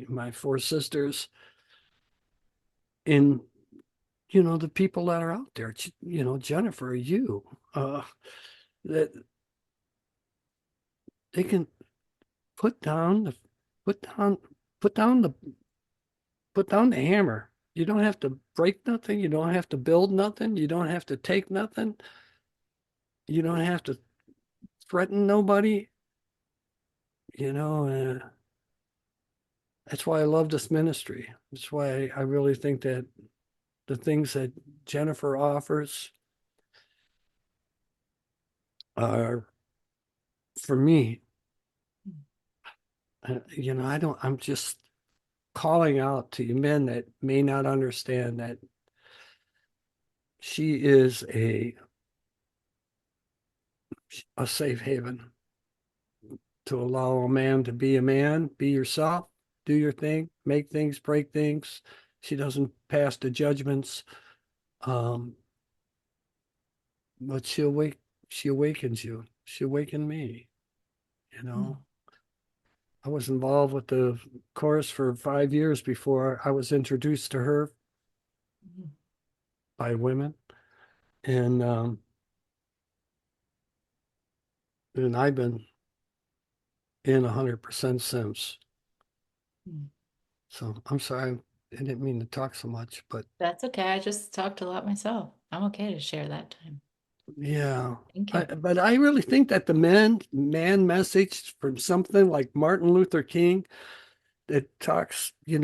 my four sisters, and you know, the people that are out there, you know, Jennifer, you, that they can put down the put down put down the put down the hammer. You don't have to break nothing. You don't have to build nothing. You don't have to take nothing. You don't have to threaten nobody. You know, that's why I love this ministry. That's why I really think that the things that Jennifer offers are, for me, you know, I'm just calling out to you men that may not understand that she is a safe haven to allow a man to be a man, be yourself, do your thing, make things, break things. She doesn't pass the judgments, um, but she awakens you. She awakened me, you Mm. know. I was involved with the chorus for 5 years before I was introduced to her Mhm. by women. And and I've been in 100% since. Mm. So I'm sorry, I didn't mean to talk so much, but That's okay. I just talked a lot myself. I'm okay to share that time. yeah. Thank you. But I really think that the man message from something like Martin Luther King that talks, he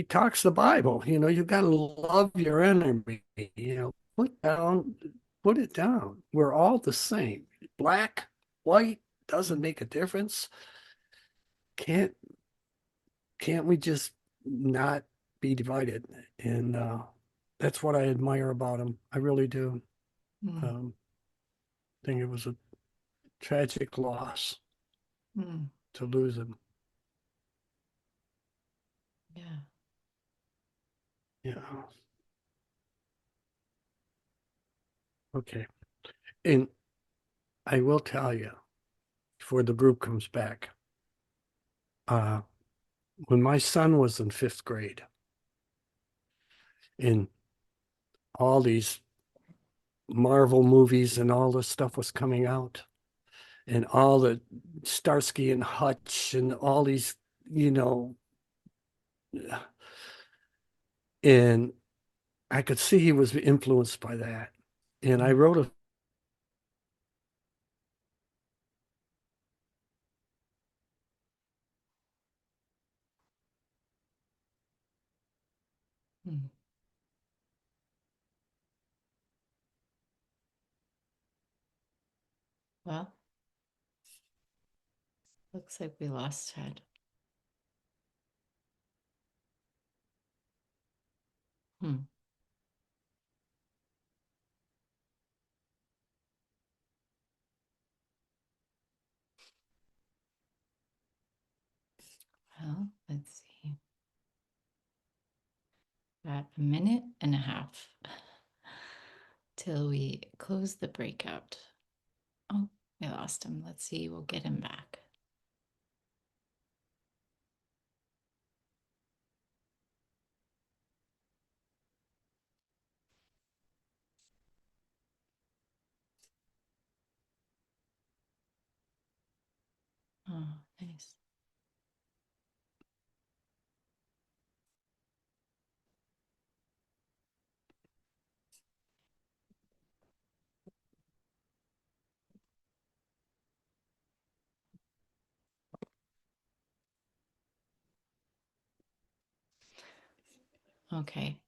talks the Bible, you got to love your enemy, put it down. We're all the same. Black, white, doesn't Mm. make a difference. Can't can't we just not be divided? And that's what I admire about him. I really do. Mm. Um, I think it was a tragic loss Mm. to lose him. Yeah. Yeah. Okay. And I will tell you before the group comes back, uh, when my son was in fifth grade and all these Marvel movies and all this stuff was coming out and all the Starsky and Hutch and all these, you know, and I could see he was influenced by that. And I Mm. wrote a Mm. Well, looks like we lost Ted. Hmm. Well, let's see. Got a minute and a half till we close the breakout. Oh, we lost him. Let's see. We'll get him back. Oh, nice. Okay.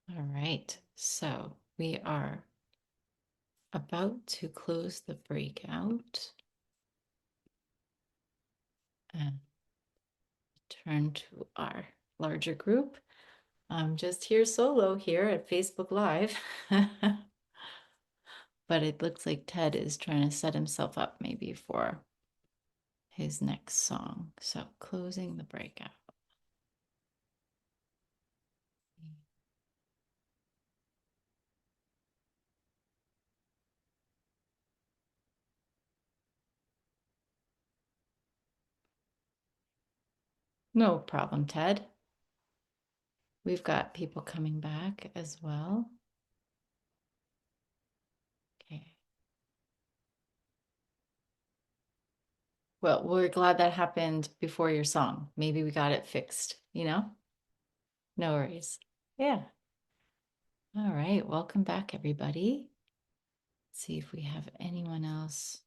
All right. So we are about to close the breakout and turn to our larger group. I'm just here solo here at Facebook Live. But it looks like Ted is trying to set himself up maybe for his next song. So closing the breakout. No problem, Ted. We've got people coming back as well. Okay. Well, we're glad that happened before your song. Maybe we got it fixed, you know? No worries. Yeah. All right. Welcome back, everybody. Let's see if we have anyone else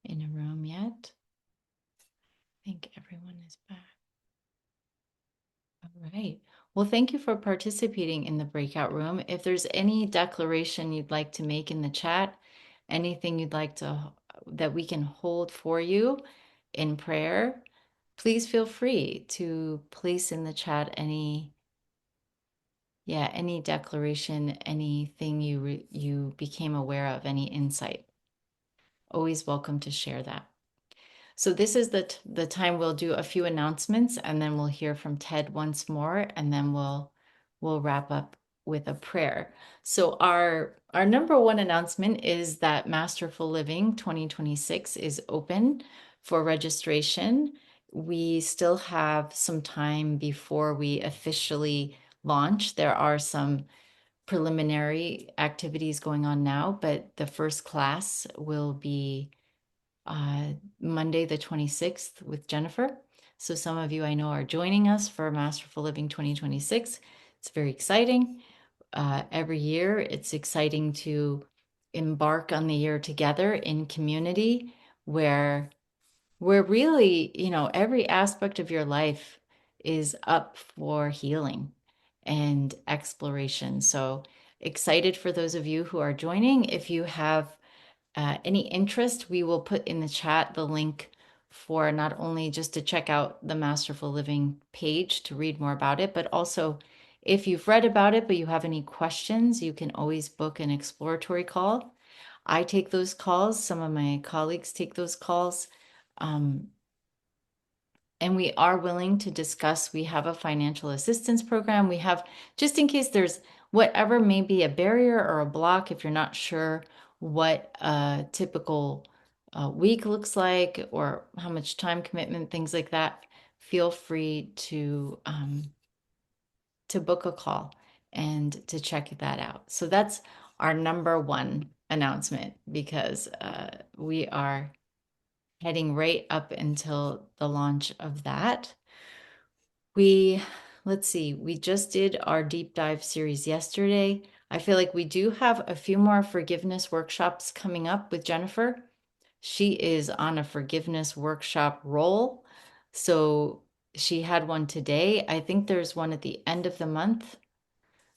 in a room yet. I think everyone is back. All right. Well, thank you for participating in the breakout room. If there's any declaration you'd like to make in the chat, anything you'd like to that we can hold for you in prayer, please feel free to place in the chat any Yeah, any declaration, anything you became aware of, any insight. Always welcome to share that. So this is the time we'll do a few announcements, and then we'll hear from Ted once more, and then we'll wrap up with a prayer. So our number one announcement is that Masterful Living 2026 is open for registration. We still have some time before we officially launch. There are some preliminary activities going on now, but the first class will be Monday, the 26th, with Jennifer. So, some of you I know are joining us for Masterful Living 2026. It's very exciting. Every year, it's exciting to embark on the year together in community where really, every aspect of your life is up for healing and exploration. So, excited for those of you who are joining. If you have any interest, we will put in the chat the link for not only just to check out the Masterful Living page to read more about it, but also if you've read about it, but you have any questions, you can always book an exploratory call. I take those calls. Some of my colleagues take those calls. Um, and we are willing to discuss. We have a financial assistance program. We have, just in case there's whatever may be a barrier or a block, if you're not sure what a typical week looks like or how much time commitment, things like that, feel free to book a call and to check that out. So that's our number one announcement, because we are heading right up until the launch of that. Let's see, we just did our deep dive series yesterday. I feel like we do have a few more forgiveness workshops coming up with Jennifer. She is on a forgiveness workshop roll. So she had one today. I think there's one at the end of the month.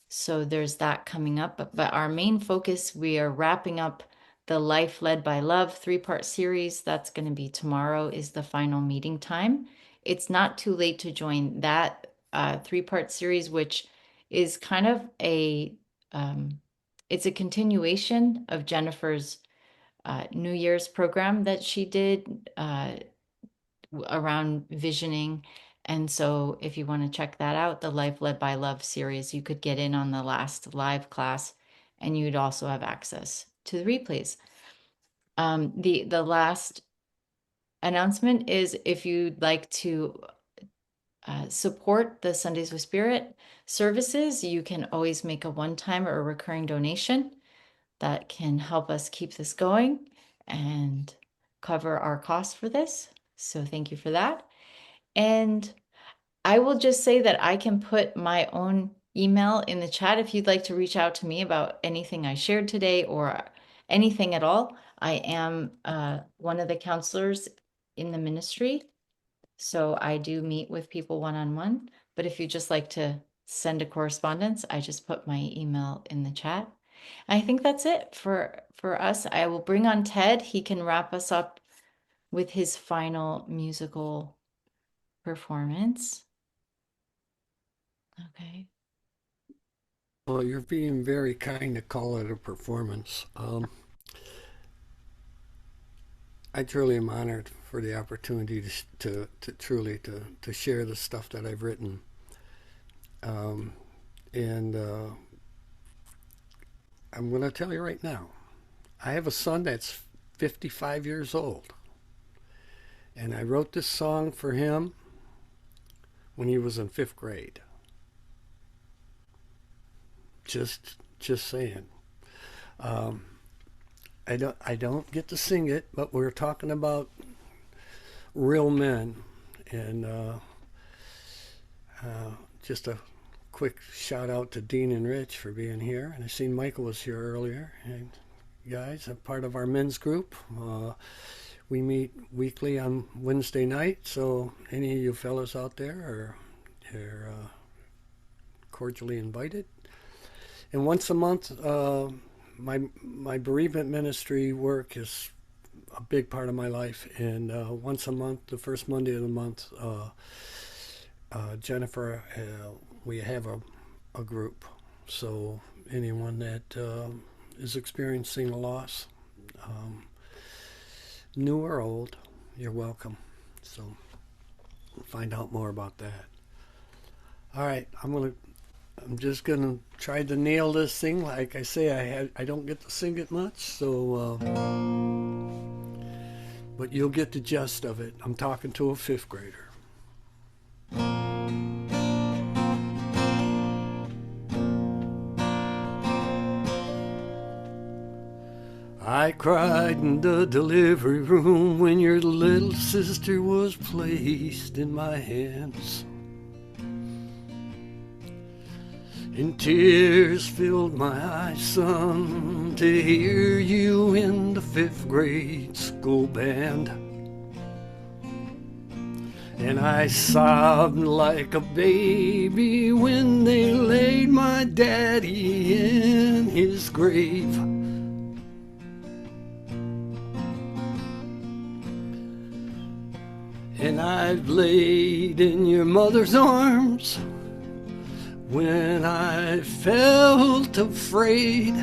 So there's that coming up. But our main focus, we are wrapping up the Life Led by Love 3-part series. That's going to be tomorrow, is the final meeting time. It's not too late to join that 3-part series, which is kind of it's a continuation of Jennifer's New Year's program that she did around visioning. And so if you want to check that out, the Life Led by Love series, you could get in on the last live class, and you'd also have access to the replays. The last announcement is, if you'd like to support the Sundays with Spirit services, you can always make a one-time or a recurring donation that can help us keep this going and cover our costs for this. So thank you for that. And I will just say that I can put my own email in the chat if you'd like to reach out to me about anything I shared today or anything at all. I am one of the counselors in the ministry, so I do meet with people one-on-one. But if you just like to send a correspondence, I just put my email in the chat. I think that's it for us. I will bring on Ted. He can wrap us up with his final musical performance. Okay. Well, you're being very kind to call it a performance. I truly am honored for the opportunity to truly to share the stuff that I've written. And I'm going to tell you right now, I have a son that's 55 years old. And I wrote this song for him when he was in 5th grade. Just saying. I don't get to sing it, but we're talking about real men, and just a quick shout out to Dean and Rich for being here. And I seen Michael was here earlier. And guys, a part of our men's group. We meet weekly on Wednesday night, so any of you fellas out there are cordially invited. And once a month, my bereavement ministry work is a big part of my life. And once a month, the first Monday of the month, Jennifer, we have a group, So anyone that is experiencing a loss, um, new or old, you're welcome. So we'll find out more about that. All right, I'm just gonna try to nail this thing. Like I say, I don't get to sing it much, so but you'll get the gist of it. I'm talking to a fifth grader. I cried in the delivery room when your little sister was placed in my hands. And tears filled my eyes, son, to hear you in the fifth grade school band. And I sobbed like a baby when they laid my daddy in his grave. And I've laid in your mother's arms when I felt afraid.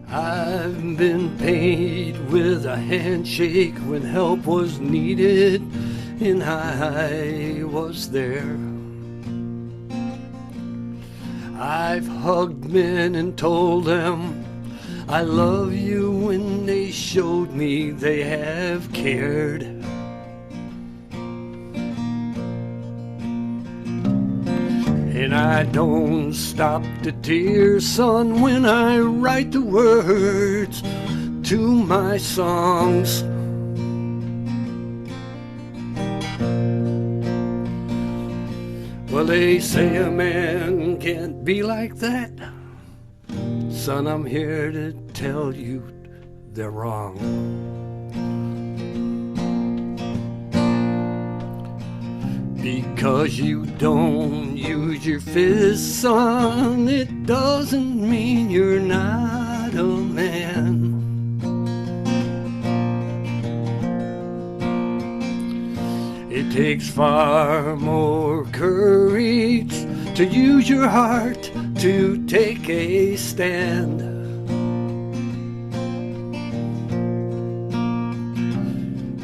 I've been paid with a handshake when help was needed, and I was there. I've hugged men and told them I love you when they showed me they have cared. And I don't stop the tears, son, when I write the words to my songs. Well, they say a man can't be like that. Son, I'm here to tell you they're wrong. Because you don't use your fist, son, it doesn't mean you're not a man. It takes far more courage to use your heart to take a stand.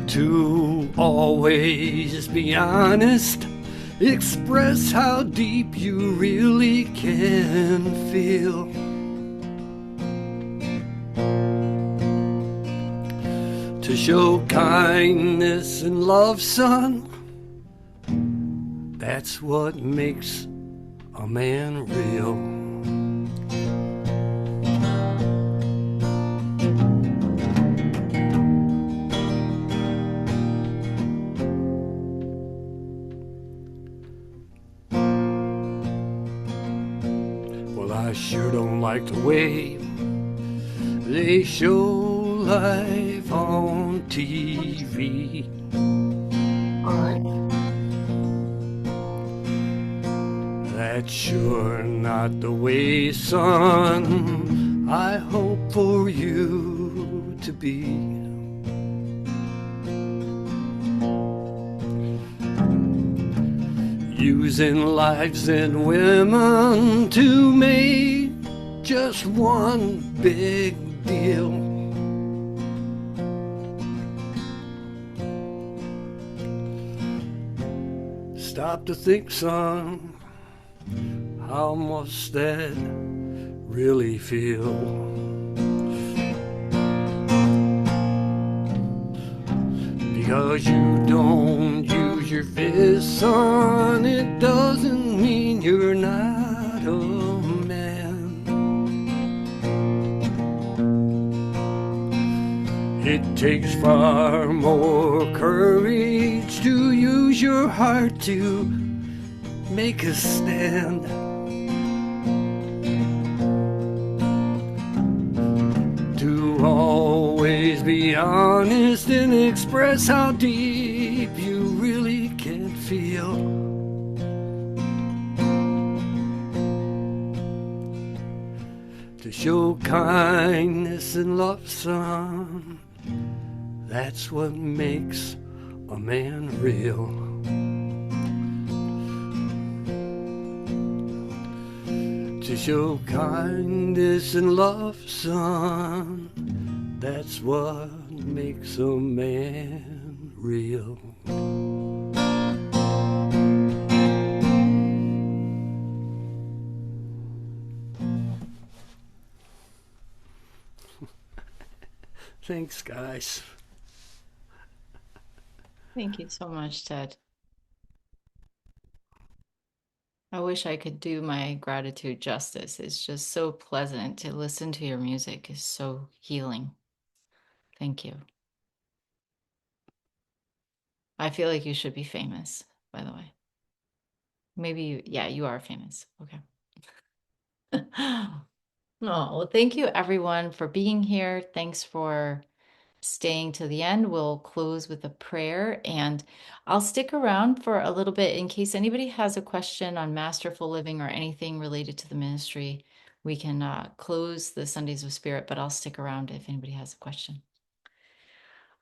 To always be honest, express how deep you really can feel. To show kindness and love, son, that's what makes a man real. Well, I sure don't like the way they show life on TV. That's sure not the way, son, I hope for you to be. Using lives and women to make just one big deal. Stop to think, son, how must that really feel? Because you don't use your fist, son, it doesn't mean you're not a man. It takes far more courage to use your heart to make a stand. To always be honest and express how deep you really can feel. To show kindness and love, son, that's what makes a man real. Show kindness and love, son. That's what makes a man real. Thanks, guys. Thank you so much, Ted. I wish I could do my gratitude justice. It's just so pleasant to listen to your music. It's so healing. Thank you. I feel like you should be famous, by the way. Maybe you, yeah, you are famous. Okay. Oh, well, thank you everyone for being here. Thanks for staying to the end. We'll close with a prayer and I'll stick around for a little bit in case anybody has a question on masterful living or anything related to the ministry. We can close the Sundays of Spirit, but I'll stick around if anybody has a question.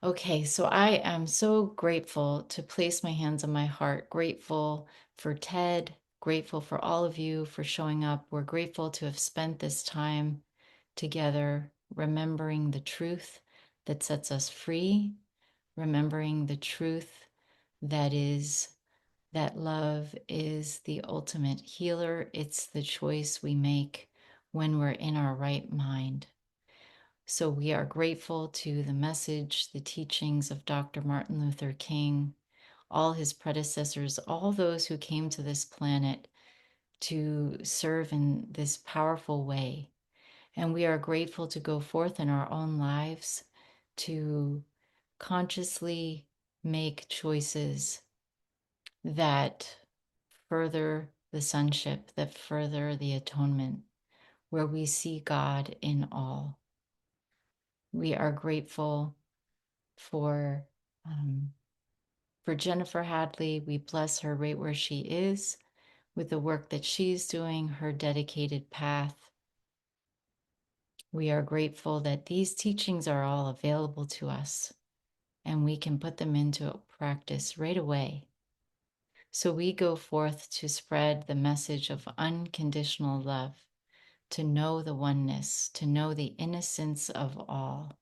Okay, so I am so grateful to place my hands on my heart, grateful for Ted, grateful for all of you for showing up. We're grateful to have spent this time together, remembering the truth that sets us free, remembering the truth that is that love is the ultimate healer. It's the choice we make when we're in our right mind. So we are grateful to the message, the teachings of Dr. Martin Luther King, all his predecessors, all those who came to this planet to serve in this powerful way. And we are grateful to go forth in our own lives to consciously make choices that further the sonship, that further the atonement, where we see God in all. We are grateful for um, for Jennifer Hadley. We bless her right where she is with the work that she's doing, her dedicated path. We are grateful that these teachings are all available to us and we can put them into practice right away. So we go forth to spread the message of unconditional love, to know the oneness, to know the innocence of all.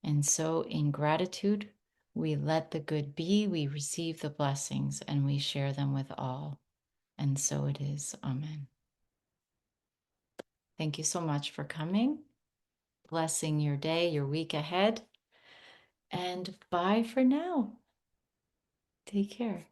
And so in gratitude, we let the good be, we receive the blessings, and we share them with all. And so it is. Amen. Thank you so much for coming. Blessing your day, your week ahead. And bye for now. Take care.